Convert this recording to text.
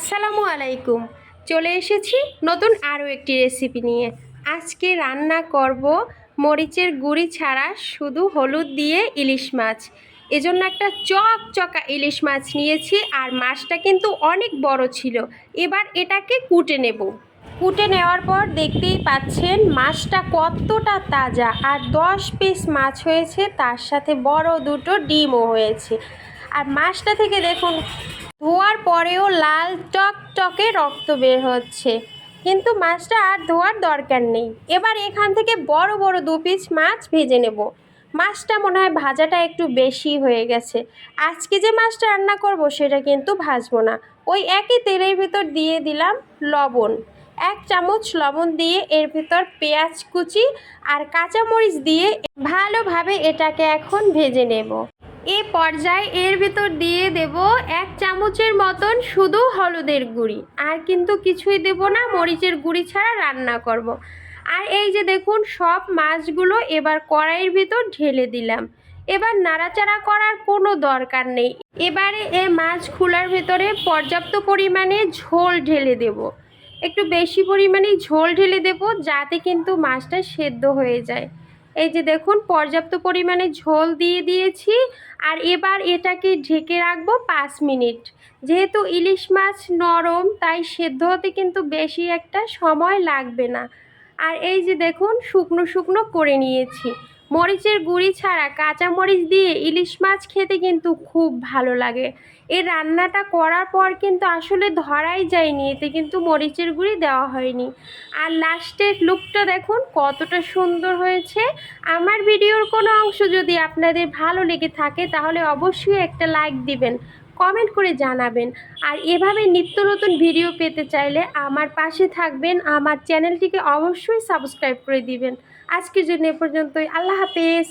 আসসালামু আলাইকুম। চলে এসেছি নতুন আরও একটি রেসিপি নিয়ে। আজকে রান্না করব মরিচের গুঁড়ি ছাড়া শুধু হলুদ দিয়ে ইলিশ মাছ। এজন্য একটা চকচকা ইলিশ মাছ নিয়েছি, আর মাছটা কিন্তু অনেক বড় ছিল। এবার এটাকে কুটে নেব। কুটে নেওয়ার পর দেখতেই পাচ্ছেন মাছটা কতটা তাজা, আর 10 পিস মাছ হয়েছে, তার সাথে বড় দুটো ডিমও হয়েছে। আর মাছটা থেকে দেখুন ধোয়ার পরেও লাল টকটকে রক্ত বের হচ্ছে, কিন্তু মাছটা আর ধোয়ার দরকার নেই। এবার এখান থেকে বড় বড় 2 পিস মাছ ভেজে নেব। মাছটা মনে হয় ভাজাটা একটু বেশি হয়ে গেছে। আজকে যে মাছটা রান্না করব সেটা কিন্তু ভাজবো না, ওই একই তেলের ভিতর দিয়ে দিলাম লবণ। 1 চামচ লবণ দিয়ে এর ভিতর পেঁয়াজ কুচি আর কাঁচামরিচ দিয়ে ভালোভাবে এটাকে এখন ভেজে নেব। এই পর্যায়ে এর ভিতর দিয়ে দেব 1 চামচের মতন শুধু হলুদের গুঁড়ি, আর কিন্তু কিছুই দেব না, মরিচের গুঁড়ি ছাড়া রান্না করব। আর এই যে দেখুন সব মাছগুলো এবার কড়াইয়ের ভিতর ঢেলে দিলাম। এবার নাড়াচাড়া করার কোনো দরকার নেই। এবারে এই মাছ খোলার ভিতরে পর্যাপ্ত পরিমাণে ঝোল ঢেলে দেব। একটু বেশি পরিমাণে ঝোল ঢেলে দেব, যাতে কিন্তু মাছটা সেদ্ধ হয়ে যায়। এই যে দেখুন পর্যাপ্ত পরিমাণে ঝোল দিয়ে দিয়েছি। আর এবার এটাকে ঢেকে রাখবো 5 মিনিট। যেহেতু ইলিশ মাছ নরম, তাই সেদ্ধ হতে কিন্তু বেশি একটা সময় লাগবে না। আর এই যে দেখুন শুকনো শুকনো করে নিয়েছি। মরিচের গুঁড়ি ছাড়া কাঁচা মরিচ দিয়ে ইলিশ মাছ খেতে কিন্তু খুব ভালো লাগে। এই রান্নাটা করার পর কিন্তু আসলে ধরাই যায়নি, এতে কিন্তু মরিচের গুঁড়ি দেওয়া হয়নি। আর লাস্টের লুকটা দেখুন কতটা সুন্দর হয়েছে। আমার ভিডিওর কোনো অংশ যদি আপনাদের ভালো লেগে থাকে তাহলে অবশ্যই একটা লাইক দিবেন, কমেন্ট করে জানাবেন। আর এভাবে নিত্য নতুন ভিডিও পেতে চাইলে আমার পাশে থাকবেন, আমার চ্যানেলটিকে অবশ্যই সাবস্ক্রাইব করে দিবেন। আজকের জন্য এ পর্যন্তই। আল্লাহ হাফেজ।